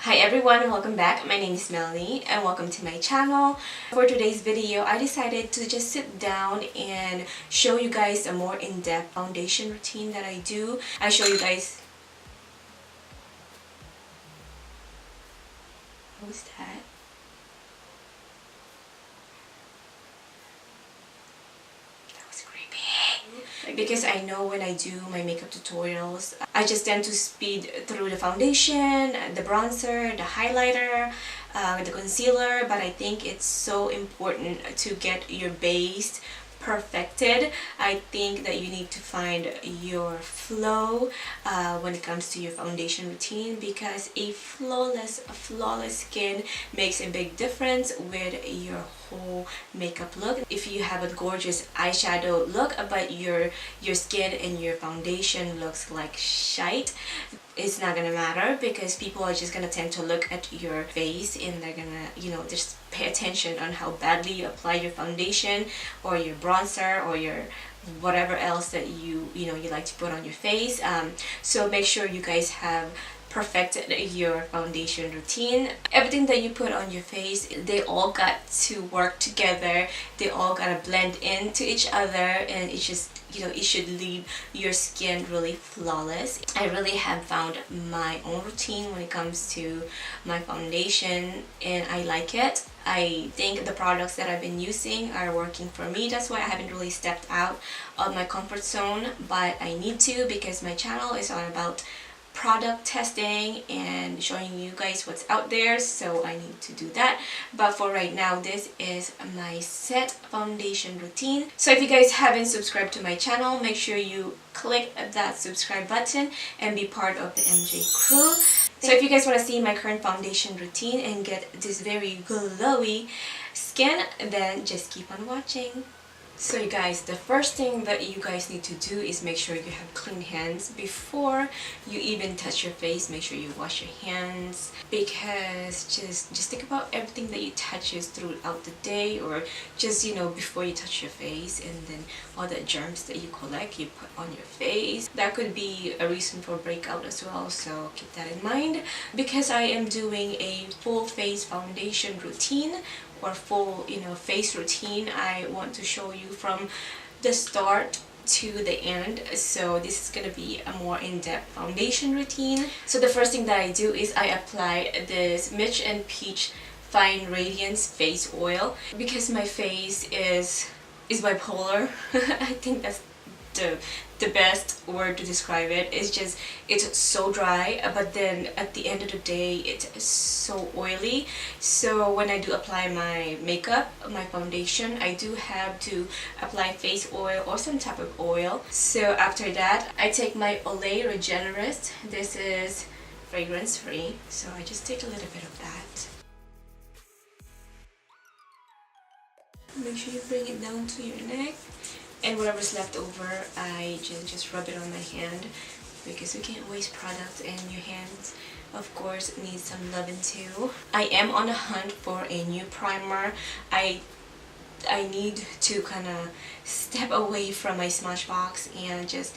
Hi everyone, welcome back. My name is Melanie and welcome to my channel. For today's video, I decided to just sit down and show you guys a more in-depth foundation routine that I do. I show you guys... What was that? Because I know when I do my makeup tutorials, I just tend to speed through the foundation, the bronzer, the highlighter, the concealer, but I think it's so important to get your base perfected. I think that you need to find your flow when it comes to your foundation routine, because a flawless skin makes a big difference with your whole makeup look. If you have a gorgeous eyeshadow look but your skin and your foundation looks like shite, it's not gonna matter, because people are just gonna tend to look at your face and they're gonna, just pay attention on how badly you apply your foundation or your bronzer or your whatever else that you like to put on your face. So make sure you guys have perfected your foundation routine. Everything that you put on your face, they all got to work together. They all gotta blend into each other, and it just it should leave your skin really flawless. I really have found my own routine when it comes to my foundation, and I like it. I think the products that I've been using are working for me. That's why I haven't really stepped out of my comfort zone, but I need to, because my channel is all about product testing and showing you guys what's out there, so I need to do that. But for right now, this is my set foundation routine. So if you guys haven't subscribed to my channel, make sure you click that subscribe button and be part of the MJ crew. So if you guys want to see my current foundation routine and get this very glowy skin, then just keep on watching. So you guys, the first thing that you guys need to do is make sure you have clean hands before you even touch your face. Make sure you wash your hands, because just think about everything that you touches throughout the day, or just before you touch your face, and then all the germs that you collect you put on your face. That could be a reason for breakout as well, so keep that in mind. Because I am doing a full face foundation routine, or full face routine, I want to show you from the start to the end. So this is gonna be a more in-depth foundation routine. So the first thing that I do is I apply this Mitch and Peach Fine Radiance face oil, because my face is bipolar. I think that's the best word to describe it. It's so dry, but then at the end of the day it's so oily. So when I do apply my makeup, my foundation, I do have to apply face oil or some type of oil. So after that, I take my Olay Regenerist. This is fragrance free, so I just take a little bit of that. Make sure you bring it down to your neck. And whatever's left over, I just rub it on my hand, because we can't waste product, and your hands of course need some loving too. I am on a hunt for a new primer. I need to kind of step away from my Smashbox and just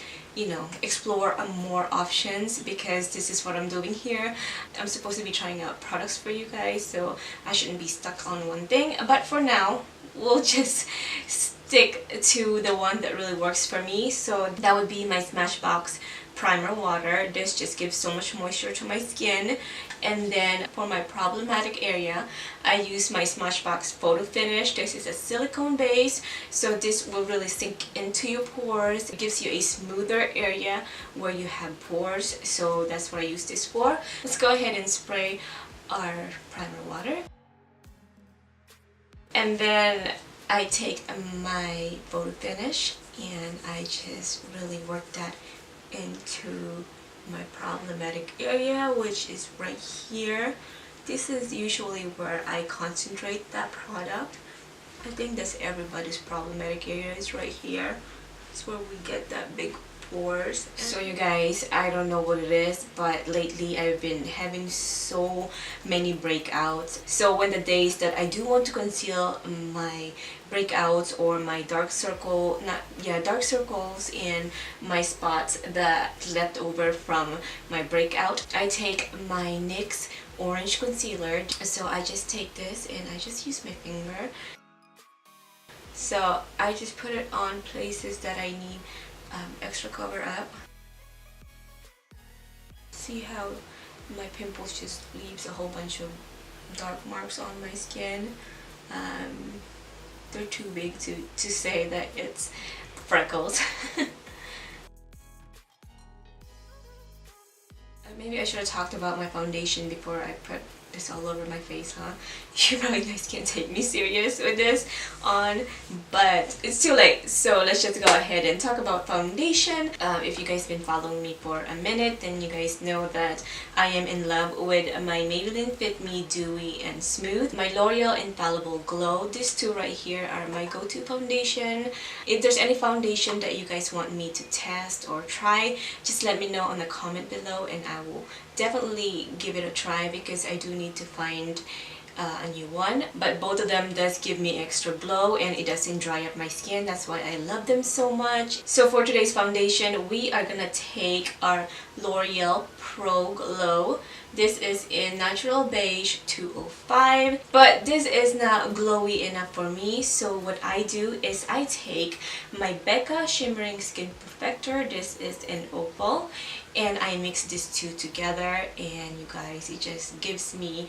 explore more options, because this is what I'm doing here. I'm supposed to be trying out products for you guys, so I shouldn't be stuck on one thing. But for now, we'll just stick to the one that really works for me. So that would be my Smashbox primer water. This just gives so much moisture to my skin. And then for my problematic area, I use my Smashbox Photo Finish. This is a silicone base, so this will really sink into your pores. It gives you a smoother area where you have pores, so that's what I use this for. Let's go ahead and spray our primer water. And then I take my Photo Finish and I just really work that into my problematic area, which is right here. This is usually where I concentrate that product. I think that's everybody's problematic area, is right here. It's where we get that big pores. So you guys, I don't know what it is, but lately I've been having so many breakouts. So when the days that I do want to conceal my breakouts or my dark circles and my spots that left over from my breakout, I take my NYX orange concealer. So I just take this and I just use my finger. So I just put it on places that I need extra cover up. See how my pimples just leaves a whole bunch of dark marks on my skin. They're too big to say that it's freckles. Maybe I should have talked about my foundation before I put this all over my face, huh? You probably guys can't take me serious with this on, but it's too late. So let's just go ahead and talk about foundation. If you guys been following me for a minute, then you guys know that I am in love with my Maybelline Fit Me Dewy and Smooth, my L'Oreal Infallable Glow. These two right here are my go-to foundation. If there's any foundation that you guys want me to test or try, just let me know on the comment below and I will definitely give it a try, because I do need to find a new one. But both of them does give me extra glow and it doesn't dry up my skin. That's why I love them so much. So for today's foundation, we are gonna take our L'Oreal Pro Glow. This is in Natural Beige 205, but this is not glowy enough for me. So what I do is I take my Becca Shimmering Skin Perfector. This is in Opal, and I mix these two together, and you guys, it just gives me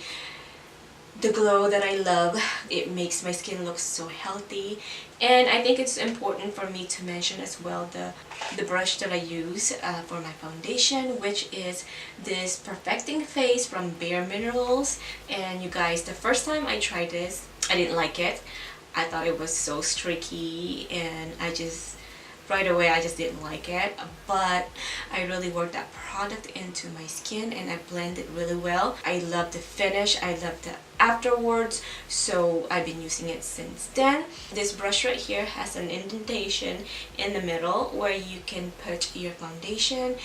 the glow that I love. It makes my skin look so healthy. And I think it's important for me to mention as well the brush that I use for my foundation, which is this Perfecting Face from Bare Minerals. And you guys, the first time I tried this, I didn't like it. I thought it was so streaky, and right away I just didn't like it. But I really worked that product into my skin and I blend it really well. I love the finish, I love the afterwards, so I've been using it since then. This brush right here has an indentation in the middle where you can put your foundation.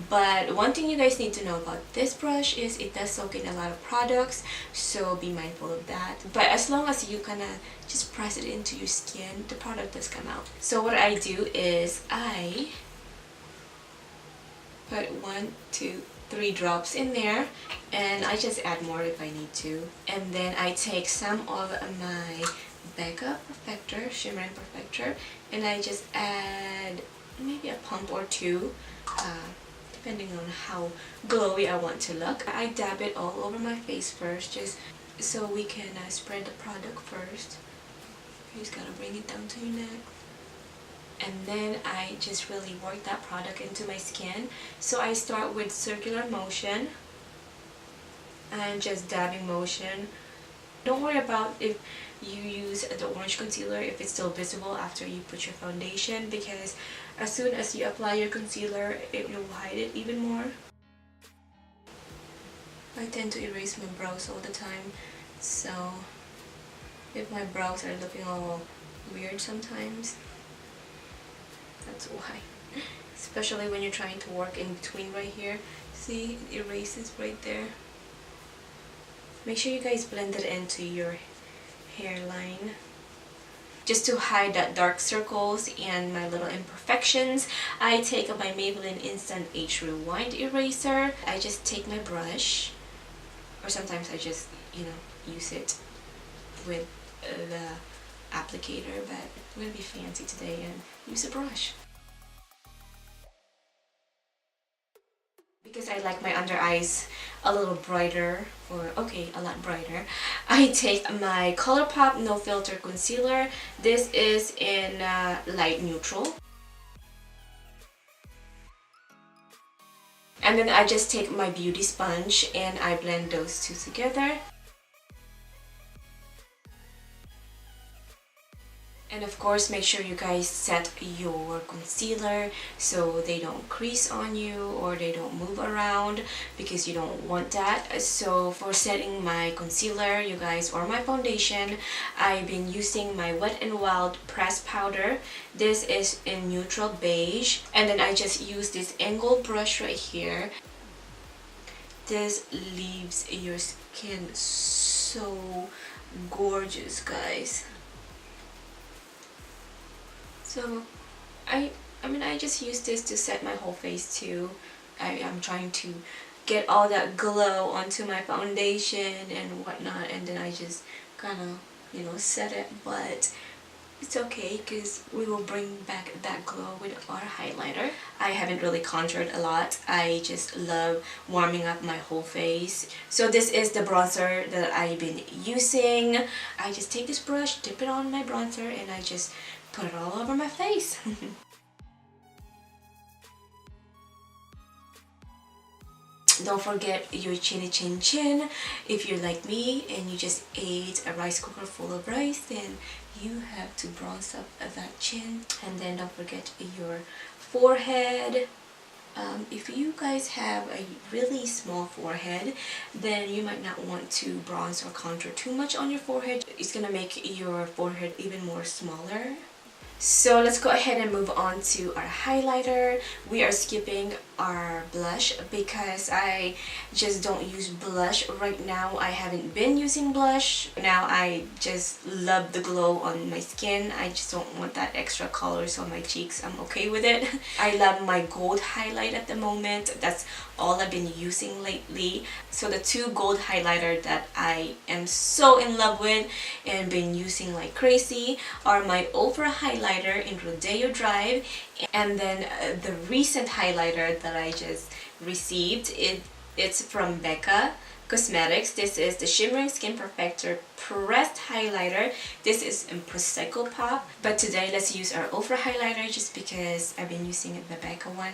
But one thing you guys need to know about this brush is it does soak in a lot of products, so be mindful of that. But as long as you kind of just press it into your skin, the product does come out. So what I do is I put 1, 2, 3 drops in there, and I just add more if I need to. And then I take some of my Becca Perfector, Shimmering Perfector, and I just add maybe a pump or two, depending on how glowy I want to look. I dab it all over my face first, just so we can spread the product first. You just gotta bring it down to your neck. And then I just really work that product into my skin. So I start with circular motion and just dabbing motion. Don't worry about if you use the orange concealer, if it's still visible after you put your foundation, because as soon as you apply your concealer, it will hide it even more. I tend to erase my brows all the time, so if my brows are looking all weird sometimes, that's why. Especially when you're trying to work in between right here. See, it erases right there. Make sure you guys blend it into your hairline, just to hide that dark circles and my little imperfections. I take my Maybelline Instant Age Rewind eraser. I just take my brush, or sometimes I just, use it with the applicator, but I'm gonna be fancy today and use a brush. Because I like my under eyes a little brighter, or a lot brighter, I take my ColourPop No Filter Concealer. This is in light neutral. And then I just take my beauty sponge and I blend those two together. And of course, make sure you guys set your concealer so they don't crease on you or they don't move around, because you don't want that. So for setting my concealer, you guys, or my foundation, I've been using my Wet n Wild pressed powder. This is in neutral beige, and then I just use this angled brush right here. This leaves your skin so gorgeous, guys. So I just use this to set my whole face too. I'm trying to get all that glow onto my foundation and whatnot, and then I just kind of, you know, set it. But it's okay because we will bring back that glow with our highlighter. I haven't really contoured a lot. I just love warming up my whole face. So this is the bronzer that I've been using. I just take this brush, dip it on my bronzer, and I just put it all over my face. Don't forget your chinny chin chin. If you're like me and you just ate a rice cooker full of rice, then you have to bronze up that chin. And then don't forget your forehead. If you guys have a really small forehead, then you might not want to bronze or contour too much on your forehead. It's gonna make your forehead even more smaller. So let's go ahead and move on to our highlighter. We are skipping our blush because I just don't use blush right now. I haven't been using blush. Now I just love the glow on my skin. I just don't want that extra colors on my cheeks. I'm okay with it. I love my gold highlight at the moment. That's all I've been using lately. So the two gold highlighter that I am so in love with and been using like crazy are my Ofra highlighter in Rodeo Drive, and then the recent highlighter that I just received, it's from Becca Cosmetics. This is the Shimmering Skin Perfector Pressed Highlighter. This is in Prosecco Pop, but today let's use our Ofra highlighter just because I've been using the Becca one.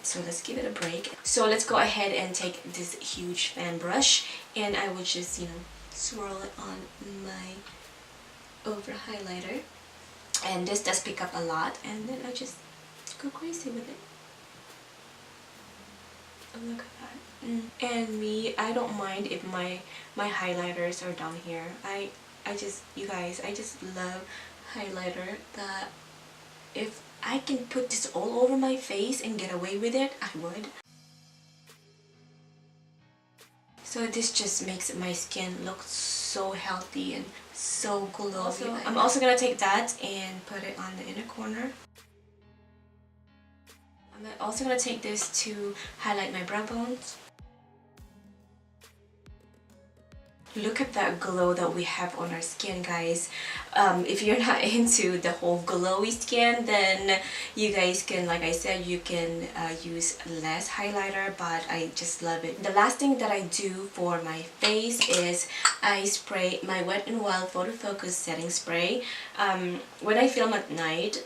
So let's give it a break. So let's go ahead and take this huge fan brush and I will just, you know, swirl it on my Ofra highlighter. And this does pick up a lot, and then I just go crazy with it. Oh, look at that. And me, I don't mind if my highlighters are down here. I just, you guys, I just love highlighter that if I can put this all over my face and get away with it, I would. So this just makes my skin look so healthy and so glowy. I'm also gonna take that and put it on the inner corner. I'm also gonna take this to highlight my brow bones. Look at that glow that we have on our skin, guys. If you're not into the whole glowy skin, then you guys can, like I said, you can use less highlighter, but I just love it. The last thing that I do for my face is I spray my Wet n Wild Photo Focus Setting Spray. When I film at night,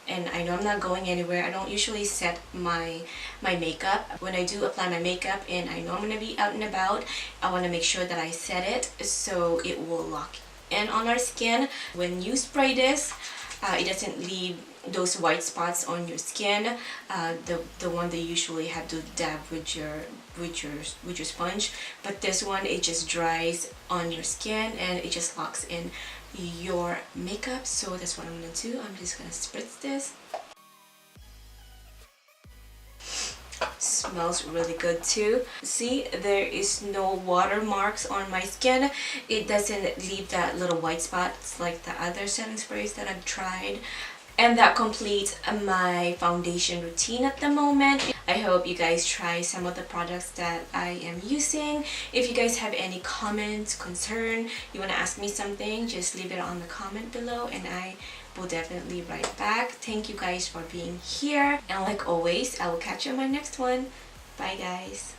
and I know I'm not going anywhere, I don't usually set my makeup. When I do apply my makeup and I know I'm going to be out and about, I want to make sure that I set it so it will lock in on our skin. When you spray this, it doesn't leave those white spots on your skin, the one that you usually have to dab with your sponge. But this one, it just dries on your skin and it just locks in your makeup. So that's what I'm gonna do. I'm just gonna spritz this. Smells really good too. See, there is no watermarks on my skin. It doesn't leave that little white spots like the other setting sprays that I've tried. And that completes my foundation routine at the moment. I hope you guys try some of the products that I am using. If you guys have any comments, concern, you want to ask me something, just leave it on the comment below and I will definitely write back. Thank you guys for being here. And like always, I will catch you on my next one. Bye guys.